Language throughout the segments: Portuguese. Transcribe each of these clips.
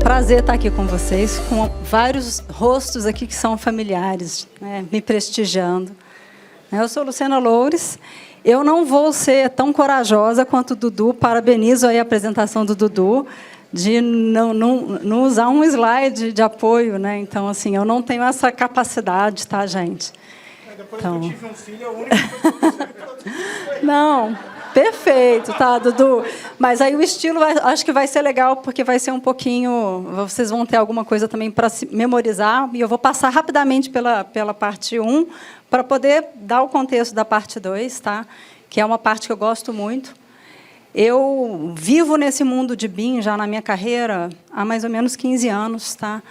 prazer estar aqui com vocês, com vários rostos aqui que são familiares, né, me prestigiando. Eu sou Luciana Loures. Eu não vou ser tão corajosa quanto o Dudu. Parabenizo aí a apresentação do Dudu, de não usar um slide de apoio, né? Então, assim, eu não tenho essa capacidade, tá, gente? Depois então... que eu tive um filho, é a única coisa que Não, perfeito, tá, Dudu? Mas aí o estilo, acho que vai ser legal, porque vai ser um pouquinho... Vocês vão ter alguma coisa também para se memorizar, e eu vou passar rapidamente pela parte 1, para poder dar o contexto da parte 2, tá? Que é uma parte que eu gosto muito. Eu vivo nesse mundo de BIM já na minha carreira há mais ou menos 15 anos. Tá?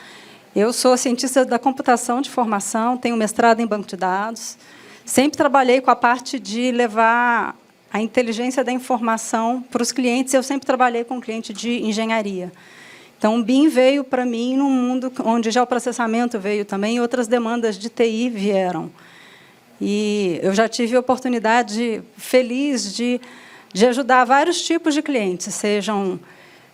Eu sou cientista da computação de formação, tenho mestrado em banco de dados. Sempre trabalhei com a parte de levar a inteligência da informação para os clientes. Eu sempre trabalhei com cliente de engenharia. Então, o BIM veio para mim num mundo onde já o processamento veio também e outras demandas de TI vieram. E eu já tive a oportunidade feliz de ajudar vários tipos de clientes, sejam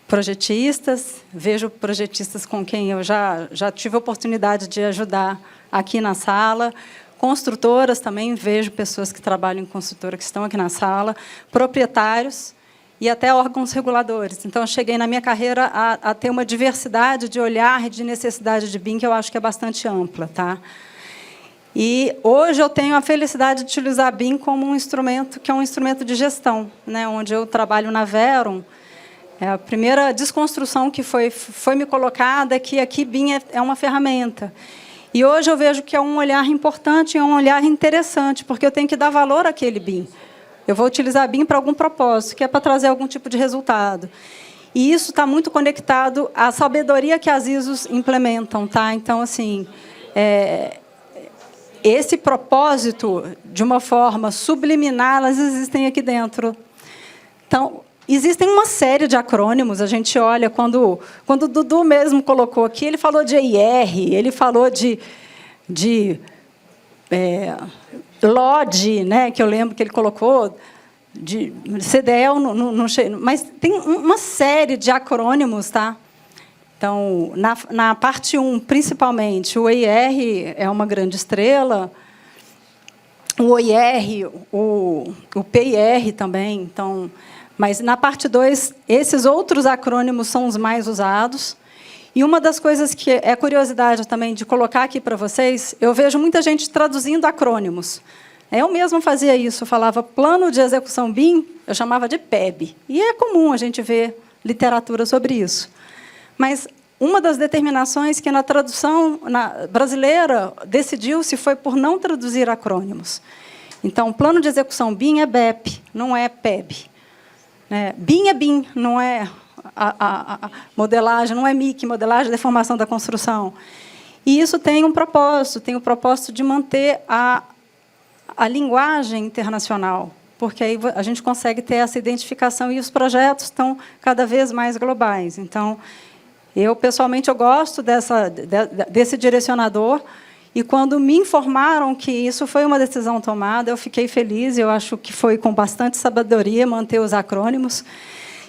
projetistas, vejo projetistas com quem eu já tive a oportunidade de ajudar aqui na sala, construtoras também, vejo pessoas que trabalham em construtora que estão aqui na sala, proprietários e até órgãos reguladores. Então, eu cheguei na minha carreira a ter uma diversidade de olhar e de necessidade de BIM que eu acho que é bastante ampla. Tá? E hoje eu tenho a felicidade de utilizar BIM como um instrumento que é um instrumento de gestão, né, onde eu trabalho na Verum. A primeira desconstrução que foi me colocada é que aqui BIM é uma ferramenta. E hoje eu vejo que é um olhar importante, é um olhar interessante, porque eu tenho que dar valor àquele BIM. Eu vou utilizar BIM para algum propósito, que é para trazer algum tipo de resultado. E isso está muito conectado à sabedoria que as ISOs implementam. Tá? Então, assim... esse propósito, de uma forma subliminar, elas existem aqui dentro. Então, existem uma série de acrônimos. A gente olha, quando o Dudu mesmo colocou aqui, ele falou de EIR, ele falou de LOD, né, que eu lembro que ele colocou, de CDL, mas tem uma série de acrônimos, tá? Então, na parte 1, principalmente, o EIR é uma grande estrela, o OIR, o PIR também. Então, mas, na parte 2, esses outros acrônimos são os mais usados. E uma das coisas que é curiosidade também de colocar aqui para vocês, eu vejo muita gente traduzindo acrônimos. Eu mesma fazia isso, eu falava Plano de Execução BIM, eu chamava de PEB. E é comum a gente ver literatura sobre isso. Mas uma das determinações que, na tradução brasileira, decidiu-se foi por não traduzir acrônimos. Então, o plano de execução BIM é BEP, não é PEB. BIM é BIM, não é a modelagem, não é MIC, modelagem de formação da construção. E isso tem um propósito de manter a linguagem internacional, porque aí a gente consegue ter essa identificação e os projetos estão cada vez mais globais. Então, pessoalmente, eu gosto desse direcionador, e, quando me informaram que isso foi uma decisão tomada, eu fiquei feliz, eu acho que foi com bastante sabedoria manter os acrônimos.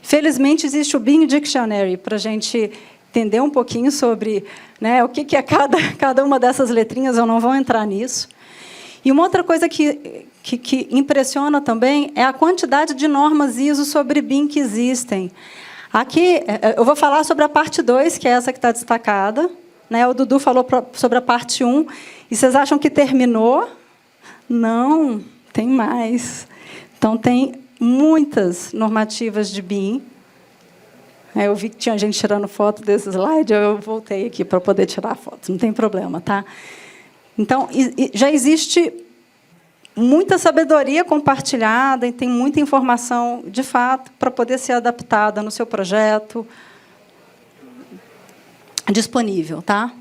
Felizmente, existe o BIM Dictionary, para a gente entender um pouquinho sobre, né, o que é cada uma dessas letrinhas, eu não vou entrar nisso. E uma outra coisa que impressiona também é a quantidade de normas ISO sobre BIM que existem. Aqui, eu vou falar sobre a parte 2, que é essa que está destacada. Né? O Dudu falou sobre a parte 1. E vocês acham que terminou? Não, tem mais. Então, tem muitas normativas de BIM. Eu vi que tinha gente tirando foto desse slide, eu voltei aqui para poder tirar a foto. Não tem problema. Tá? Então, já existe muita sabedoria compartilhada e tem muita informação, de fato, para poder ser adaptada no seu projeto, disponível. Tá?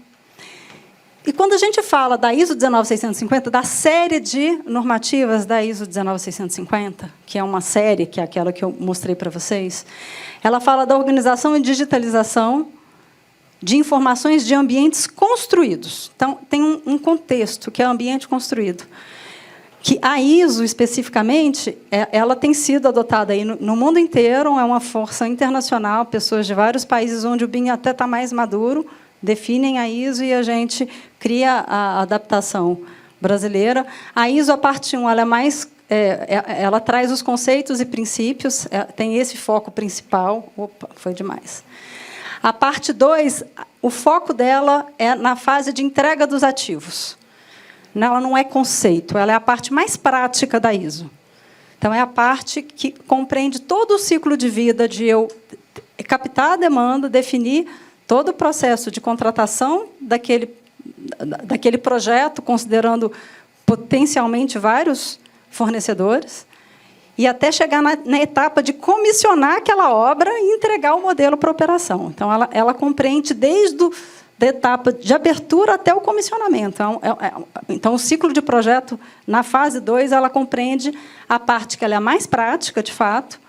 E, quando a gente fala da ISO 19650, da série de normativas da ISO 19650, que é uma série, que é aquela que eu mostrei para vocês, ela fala da organização e digitalização de informações de ambientes construídos. Então, tem um contexto, que é o ambiente construído. que a ISO, especificamente, ela tem sido adotada aí no mundo inteiro, é uma força internacional, pessoas de vários países onde o BIM até está mais maduro, definem a ISO e a gente cria a adaptação brasileira. A ISO, a parte 1, ela é mais... ela traz os conceitos e princípios, tem esse foco principal. Opa, foi demais. A parte 2, o foco dela é na fase de entrega dos ativos. Ela não é conceito, ela é a parte mais prática da ISO. Então, é a parte que compreende todo o ciclo de vida de eu captar a demanda, definir todo o processo de contratação daquele projeto, considerando potencialmente vários fornecedores, e até chegar na etapa de comissionar aquela obra e entregar o modelo para a operação. Então, ela compreende desde da etapa de abertura até o comissionamento. Então, o ciclo de projeto, na fase 2, ela compreende a parte que ela é a mais prática, de fato,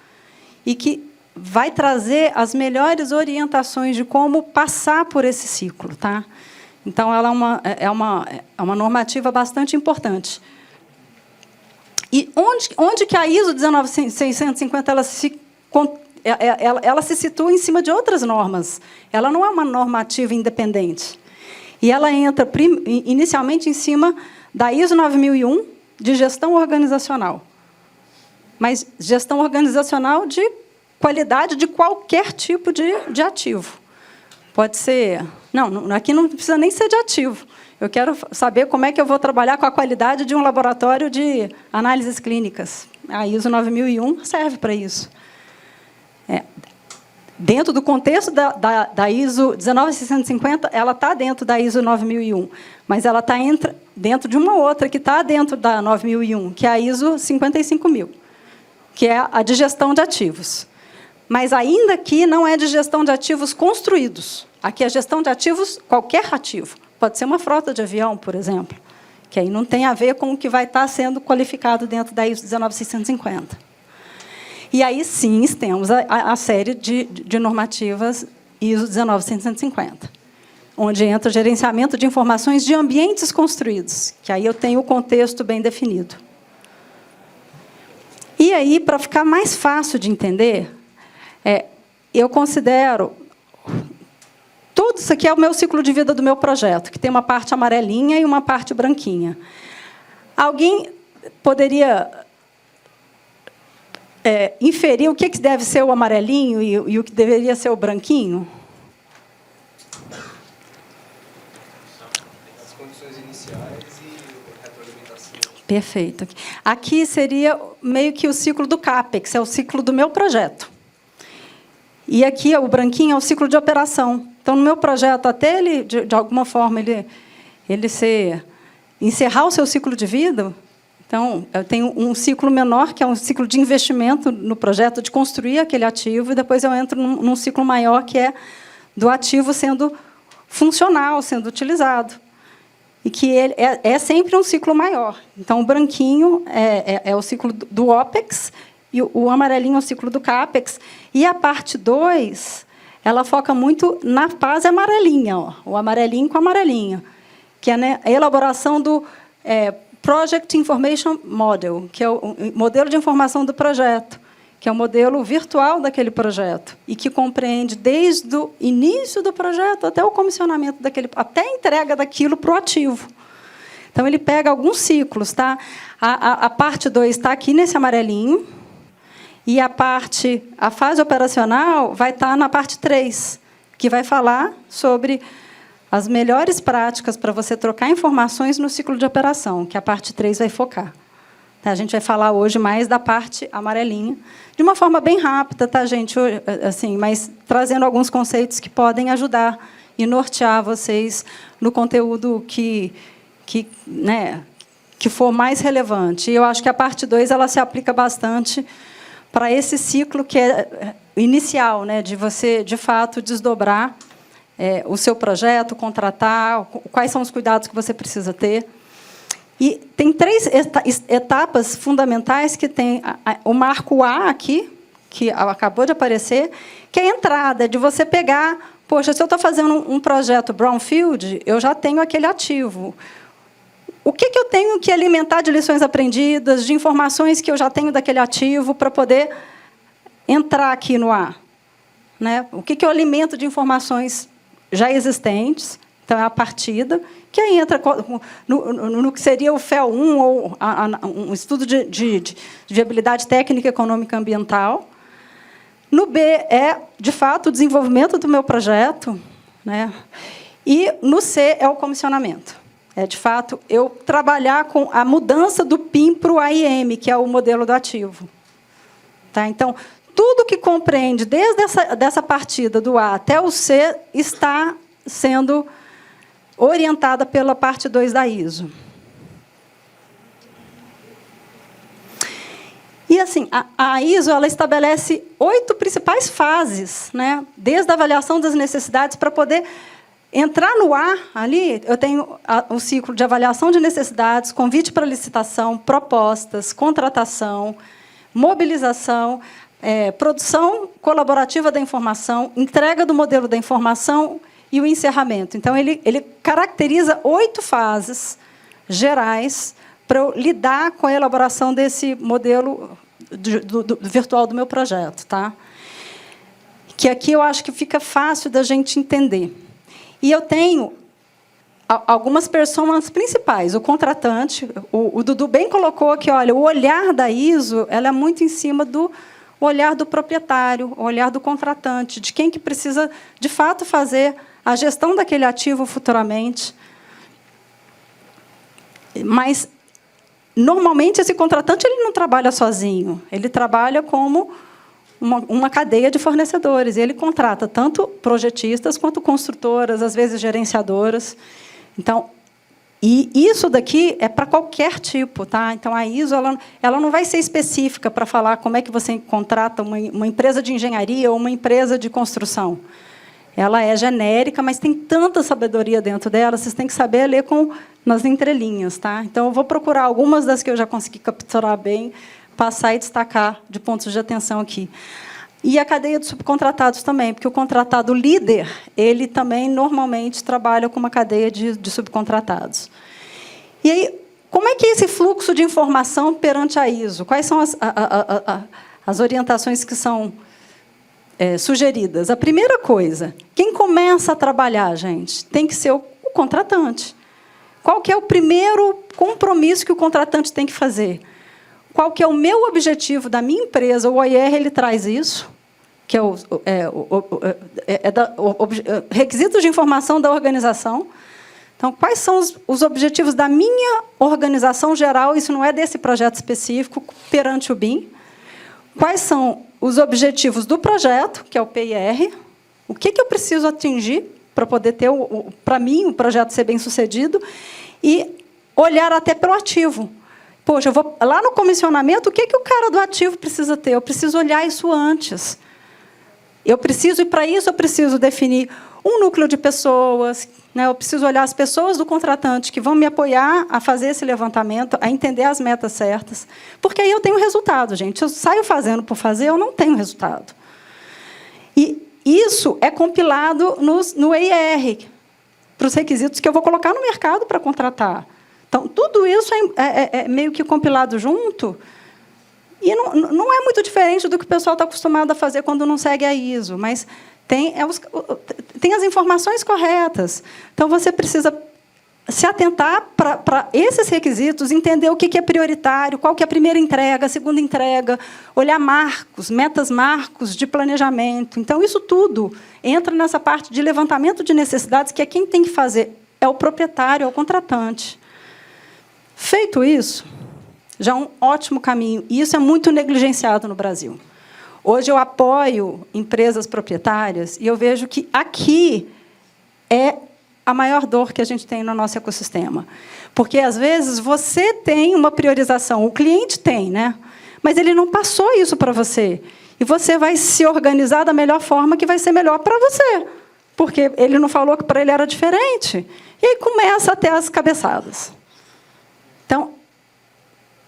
e que vai trazer as melhores orientações de como passar por esse ciclo. Tá? Então, ela é uma normativa bastante importante. E onde que a ISO 19650 ela se situa em cima de outras normas. Ela não é uma normativa independente. E ela entra, inicialmente, em cima da ISO 9001, de gestão organizacional. Mas gestão organizacional de qualidade de qualquer tipo de ativo. Pode ser... Não, aqui não precisa nem ser de ativo. Eu quero saber como é que eu vou trabalhar com a qualidade de um laboratório de análises clínicas. A ISO 9001 serve para isso. Dentro do contexto da ISO 19650, ela está dentro da ISO 9001, mas ela está dentro de uma outra que está dentro da 9001, que é a ISO 55000, que é a de gestão de ativos. Mas ainda aqui não é de gestão de ativos construídos. Aqui é gestão de ativos, qualquer ativo. Pode ser uma frota de avião, por exemplo, que aí não tem a ver com o que vai estar sendo qualificado dentro da ISO 19650. E aí, sim, temos a série de normativas ISO 19150, onde entra o gerenciamento de informações de ambientes construídos, que aí eu tenho o contexto bem definido. E aí, para ficar mais fácil de entender, eu considero... Tudo isso aqui é o meu ciclo de vida do meu projeto, que tem uma parte amarelinha e uma parte branquinha. Alguém poderia... inferir o que deve ser o amarelinho e o que deveria ser o branquinho? As condições iniciais e retroalimentação. Perfeito. Aqui seria meio que o ciclo do CAPEX, é o ciclo do meu projeto. E aqui, o branquinho, é o ciclo de operação. Então, no meu projeto, até ele, de alguma forma, encerrar o seu ciclo de vida... Então, eu tenho um ciclo menor, que é um ciclo de investimento no projeto, de construir aquele ativo, e depois eu entro num ciclo maior, que é do ativo sendo funcional, sendo utilizado. E que ele é sempre um ciclo maior. Então, o branquinho é o ciclo do OPEX, e o amarelinho é o ciclo do CAPEX. E a parte 2, ela foca muito na fase amarelinha, o amarelinho com o amarelinho, que é a elaboração do... Project Information Model, que é o modelo de informação do projeto, que é o modelo virtual daquele projeto, e que compreende desde o início do projeto até o comissionamento até a entrega daquilo para o ativo. Então, ele pega alguns ciclos. Tá? A parte 2 está aqui nesse amarelinho, e a fase operacional vai estar na parte 3, que vai falar sobre... as melhores práticas para você trocar informações no ciclo de operação, que a parte 3 vai focar. A gente vai falar hoje mais da parte amarelinha, de uma forma bem rápida, tá, gente? Assim, mas trazendo alguns conceitos que podem ajudar e nortear vocês no conteúdo que for mais relevante. E eu acho que a parte 2 ela se aplica bastante para esse ciclo que é inicial, de você, de fato, desdobrar o seu projeto, contratar, quais são os cuidados que você precisa ter. E tem 3 etapas fundamentais que tem o marco A aqui, que acabou de aparecer, que é a entrada, de você pegar... Poxa, se eu estou fazendo um projeto brownfield, eu já tenho aquele ativo. o que eu tenho que alimentar de lições aprendidas, de informações que eu já tenho daquele ativo para poder entrar aqui no A? Né? O que eu alimento de informações já existentes, então é a partida, que aí entra no que seria o FEL 1, ou um estudo de viabilidade técnica, econômica e ambiental. No B é, de fato, o desenvolvimento do meu projeto, né? E no C é o comissionamento. É, de fato, eu trabalhar com a mudança do PIM para o AIM, que é o modelo do ativo. Tá? Então, tudo que compreende, desde dessa partida do A até o C, está sendo orientada pela parte 2 da ISO. E, assim, a ISO ela estabelece 8 principais fases, né? Desde a avaliação das necessidades, para poder entrar no A, ali, eu tenho o ciclo de avaliação de necessidades, convite para licitação, propostas, contratação, mobilização, produção colaborativa da informação, entrega do modelo da informação e o encerramento. Então, ele caracteriza 8 fases gerais para eu lidar com a elaboração desse modelo virtual do meu projeto. Tá? Que aqui eu acho que fica fácil da gente entender. E eu tenho algumas personas principais. O contratante, o Dudu bem colocou que, olha, o olhar da ISO ela é muito em cima do olhar do proprietário, o olhar do contratante, de quem que precisa, de fato, fazer a gestão daquele ativo futuramente. Mas, normalmente, esse contratante ele não trabalha sozinho. Ele trabalha como uma cadeia de fornecedores. E ele contrata tanto projetistas quanto construtoras, às vezes gerenciadoras. Então, e isso daqui é para qualquer tipo. Tá? Então, a ISO ela não vai ser específica para falar como é que você contrata uma empresa de engenharia ou uma empresa de construção. Ela é genérica, mas tem tanta sabedoria dentro dela, vocês têm que saber ler nas entrelinhas. Tá? Então, eu vou procurar algumas das que eu já consegui capturar bem, passar e destacar de pontos de atenção aqui. E a cadeia de subcontratados também, porque o contratado líder, ele também, normalmente, trabalha com uma cadeia de subcontratados. E aí, como é que é esse fluxo de informação perante a ISO? Quais são as orientações que são sugeridas? A primeira coisa, quem começa a trabalhar, gente, tem que ser o contratante. Qual que é o primeiro compromisso que o contratante tem que fazer? Qual que é o meu objetivo da minha empresa? O OIR ele traz isso, que é requisitos de informação da organização. Então, quais são os objetivos da minha organização geral? Isso não é desse projeto específico, perante o BIM. Quais são os objetivos do projeto, que é o PIR? O que eu preciso atingir para poder ter, para mim, o projeto ser bem-sucedido? E olhar até pelo ativo. Poxa, eu vou lá no comissionamento, o que o cara do ativo precisa ter? Eu preciso olhar isso antes. E para isso, eu preciso definir um núcleo de pessoas, né? Eu preciso olhar as pessoas do contratante que vão me apoiar a fazer esse levantamento, a entender as metas certas, porque aí eu tenho resultado, gente. Eu saio fazendo por fazer, eu não tenho resultado. E isso é compilado no EIR, para os requisitos que eu vou colocar no mercado para contratar. Então, tudo isso é meio que compilado junto, e não é muito diferente do que o pessoal está acostumado a fazer quando não segue a ISO, mas tem as informações corretas. Então, você precisa se atentar para esses requisitos, entender o que é prioritário, qual que é a primeira entrega, a segunda entrega, olhar marcos, metas marcos de planejamento. Então, isso tudo entra nessa parte de levantamento de necessidades, que é quem tem que fazer, é o proprietário, é o contratante. Feito isso, já é um ótimo caminho, e isso é muito negligenciado no Brasil. Hoje, eu apoio empresas proprietárias, e eu vejo que aqui é a maior dor que a gente tem no nosso ecossistema. Porque, às vezes, você tem uma priorização, o cliente tem, né? Mas ele não passou isso para você. E você vai se organizar da melhor forma que vai ser melhor para você. Porque ele não falou que para ele era diferente. E aí começa a ter as cabeçadas. Então,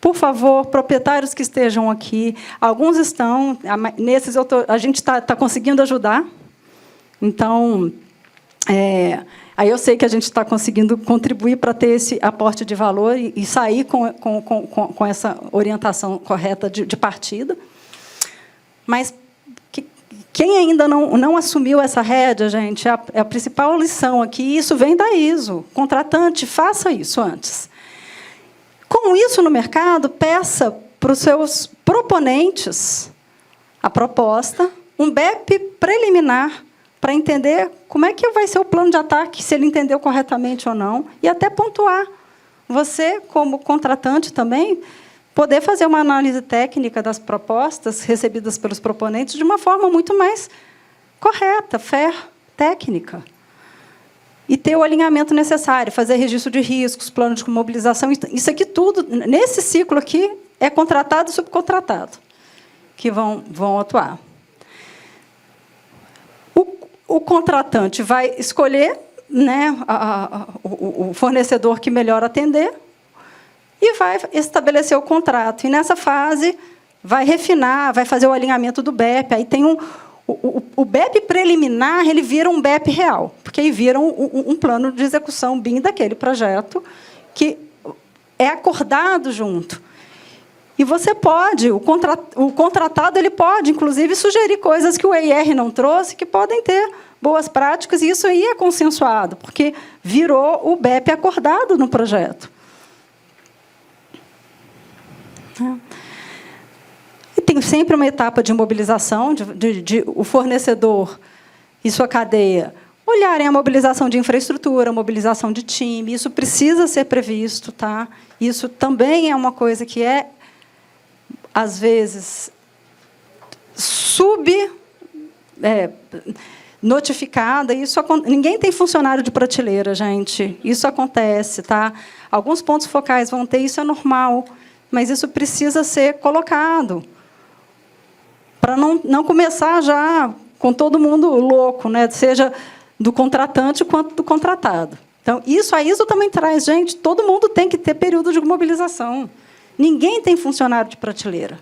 por favor, proprietários que estejam aqui, alguns estão, nesses a gente está conseguindo ajudar. Então, Aí eu sei que a gente está conseguindo contribuir para ter esse aporte de valor e sair com essa orientação correta de partida. Mas quem ainda não assumiu essa rédea, gente, é a principal lição aqui, isso vem da ISO. Contratante, faça isso antes. Com isso no mercado, peça para os seus proponentes a proposta, um BEP preliminar, para entender como é que vai ser o plano de ataque, se ele entendeu corretamente ou não, e até pontuar. Você, como contratante também, poder fazer uma análise técnica das propostas recebidas pelos proponentes de uma forma muito mais correta, fair, técnica. E ter o alinhamento necessário, fazer registro de riscos, plano de mobilização. Isso aqui tudo, nesse ciclo aqui, é contratado e subcontratado que vão atuar. O contratante vai escolher, né, o fornecedor que melhor atender e vai estabelecer o contrato. E, nessa fase, vai refinar, vai fazer o alinhamento do BEP. Aí tem o BEP preliminar, ele vira um BEP real, porque aí vira um plano de execução BIM daquele projeto que é acordado junto. E você pode, o contratado ele pode, inclusive, sugerir coisas que o EIR não trouxe, que podem ter boas práticas, e isso aí é consensuado, porque virou o BEP acordado no projeto. E tem sempre uma etapa de mobilização, de o fornecedor e sua cadeia olharem a mobilização de infraestrutura, a mobilização de time, isso precisa ser previsto. Tá? Isso também é uma coisa que é, às vezes, notificada. Ninguém tem funcionário de prateleira, gente. Isso acontece. Tá? Alguns pontos focais vão ter, isso é normal, mas isso precisa ser colocado, para não começar já com todo mundo louco, né? Seja do contratante quanto do contratado. Então, isso a ISO também traz, gente, todo mundo tem que ter período de mobilização. Ninguém tem funcionário de prateleira,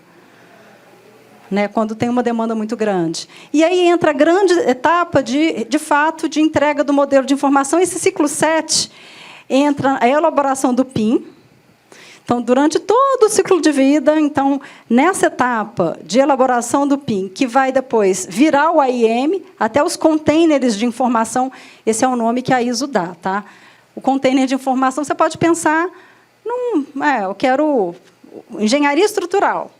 né, quando tem uma demanda muito grande. E aí entra a grande etapa, de fato, de entrega do modelo de informação. Esse ciclo 7 entra a elaboração do PIM. Então, durante todo o ciclo de vida, então, nessa etapa de elaboração do PIM, que vai depois virar o AIM, até os containers de informação, esse é o nome que a ISO dá. Tá? O container de informação, você pode pensar, eu quero engenharia estrutural.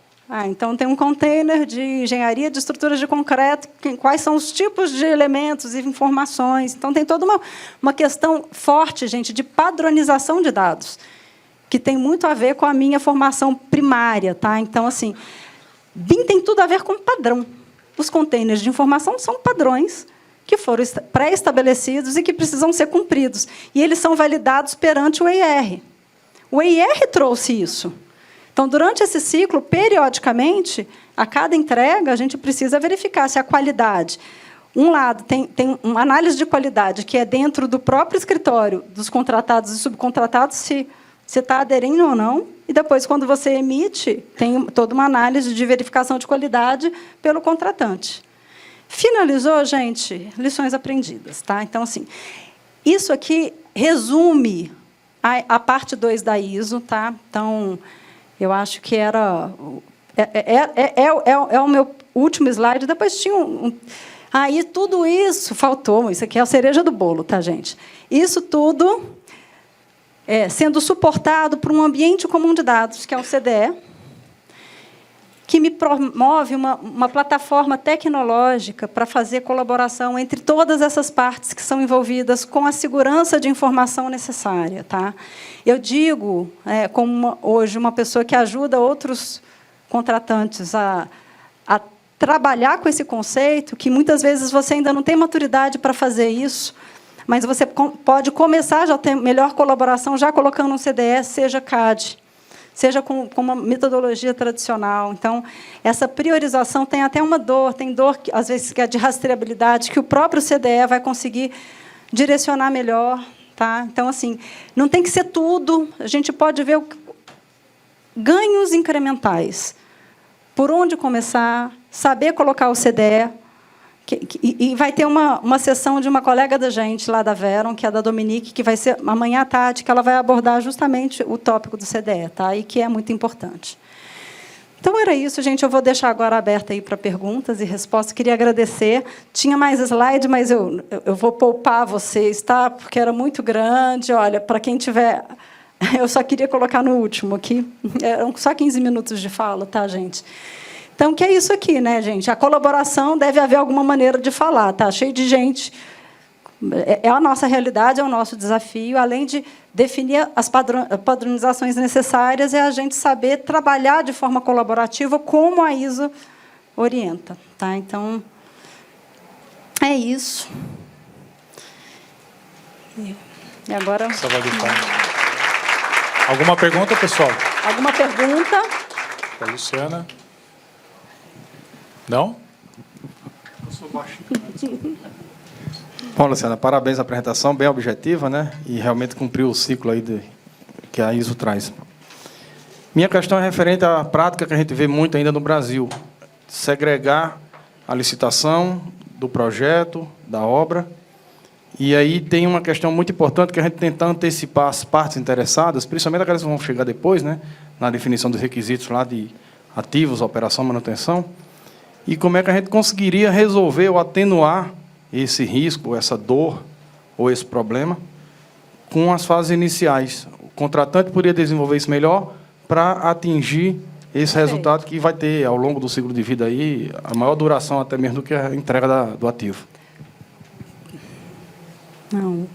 Então, tem um container de engenharia de estruturas de concreto, quais são os tipos de elementos e informações. Então, tem toda uma questão forte, gente, de padronização de dados, que tem muito a ver com a minha formação primária. Tá? Então, assim, BIM tem tudo a ver com padrão. Os containers de informação são padrões que foram pré-estabelecidos e que precisam ser cumpridos. E eles são validados perante o EIR. O EIR trouxe isso. Então, durante esse ciclo, periodicamente, a cada entrega, a gente precisa verificar se a qualidade... Um lado, tem uma análise de qualidade, que é dentro do próprio escritório dos contratados e subcontratados, se está aderindo ou não. E depois, quando você emite, tem toda uma análise de verificação de qualidade pelo contratante. Finalizou, gente? Lições aprendidas. Tá? Então, assim, isso aqui resume a parte 2 da ISO. Tá? Então, eu acho que era... É o meu último slide. Depois tinha Aí, tudo isso faltou. Isso aqui é a cereja do bolo, tá, gente? Isso tudo sendo suportado por um ambiente comum de dados, que é o CDE, que me promove uma plataforma tecnológica para fazer colaboração entre todas essas partes que são envolvidas com a segurança de informação necessária. Tá? Eu digo, como hoje uma pessoa que ajuda outros contratantes a trabalhar com esse conceito, que muitas vezes você ainda não tem maturidade para fazer isso, mas você pode começar já a ter melhor colaboração, já colocando um CDE, seja CAD, seja com uma metodologia tradicional. Então, essa priorização tem até uma dor, tem dor, às vezes, que é de rastreabilidade, que o próprio CDE vai conseguir direcionar melhor. Tá? Então, assim, não tem que ser tudo, a gente pode ver ganhos incrementais. Por onde começar, saber colocar o CDE, E vai ter uma sessão de uma colega da gente lá da Veron, que é da Dominique, que vai ser amanhã à tarde, que ela vai abordar justamente o tópico do CDE, tá? E que é muito importante. Então, era isso, gente. Eu vou deixar agora aberta aí para perguntas e respostas. Queria agradecer. Tinha mais slide, mas eu vou poupar vocês, tá? Porque era muito grande. Olha, para quem tiver... Eu só queria colocar no último aqui. Eram só 15 minutos de fala, tá, gente? Então, que é isso aqui, né, gente? A colaboração deve haver alguma maneira de falar, tá? Cheio de gente. É a nossa realidade, é o nosso desafio. Além de definir as padronizações necessárias, é a gente saber trabalhar de forma colaborativa como a ISO orienta, tá? Então, é isso. E agora... Alguma pergunta, pessoal? Alguma pergunta? Para a Luciana. Não? Eu sou baixinho. Bom, Luciana, parabéns pela apresentação, bem objetiva, né? E realmente cumpriu o ciclo aí que a ISO traz. Minha questão é referente à prática que a gente vê muito ainda no Brasil. Segregar a licitação do projeto, da obra. E aí tem uma questão muito importante que a gente tentar antecipar as partes interessadas, principalmente aquelas que vão chegar depois, né? Na definição dos requisitos lá de ativos, operação, manutenção. E como é que a gente conseguiria resolver ou atenuar esse risco, essa dor ou esse problema com as fases iniciais. O contratante poderia desenvolver isso melhor para atingir esse resultado que vai ter, ao longo do ciclo de vida, aí, a maior duração até mesmo do que a entrega do ativo. Não,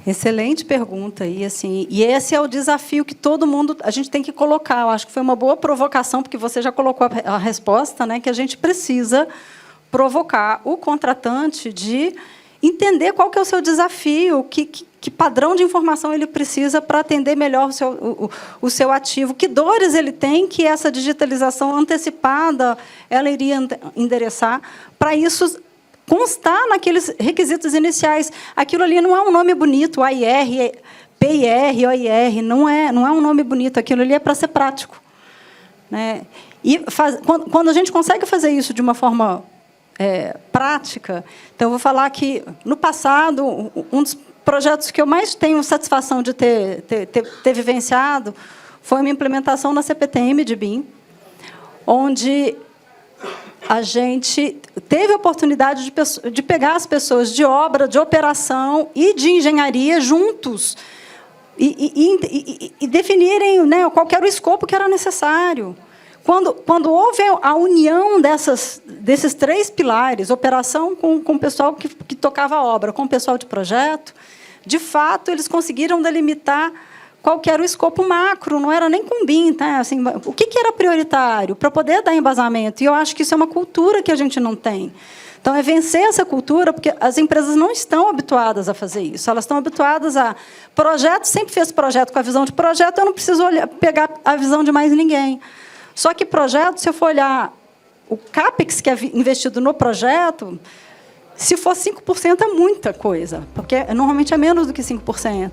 excelente pergunta. E esse é o desafio que todo mundo... A gente tem que colocar. Eu acho que foi uma boa provocação, porque você já colocou a resposta, né, que a gente precisa provocar o contratante de entender qual que é o seu desafio, que padrão de informação ele precisa para atender melhor o seu ativo, que dores ele tem, que essa digitalização antecipada ela iria endereçar, para isso constar naqueles requisitos iniciais. Aquilo ali não é um nome bonito, AIR, PIR, OIR, não é um nome bonito, aquilo ali é para ser prático, né? E quando a gente consegue fazer isso de uma forma prática, então, eu vou falar que, no passado, um dos projetos que eu mais tenho satisfação de ter vivenciado foi uma implementação na CPTM de BIM, onde a gente teve a oportunidade de pegar as pessoas de obra, de operação e de engenharia juntos e definirem, né, qual era o escopo que era necessário. Quando houve a união desses três pilares, operação com o pessoal que tocava a obra, com o pessoal de projeto, de fato, eles conseguiram delimitar qual que era o escopo macro, não era nem com BIM, tá? Assim, o que era prioritário para poder dar embasamento. E eu acho que isso é uma cultura que a gente não tem. Então, é vencer essa cultura, porque as empresas não estão habituadas a fazer isso. Elas estão habituadas a projeto, sempre fez projeto com a visão de projeto, eu não preciso pegar a visão de mais ninguém. Só que projeto, se eu for olhar o CAPEX que é investido no projeto, se for 5% é muita coisa, porque normalmente é menos do que 5%.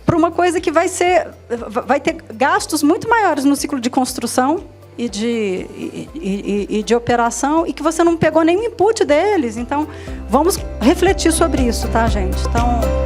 Para uma coisa que vai ter gastos muito maiores no ciclo de construção e de operação, e que você não pegou nenhum input deles. Então, vamos refletir sobre isso, tá, gente? Então...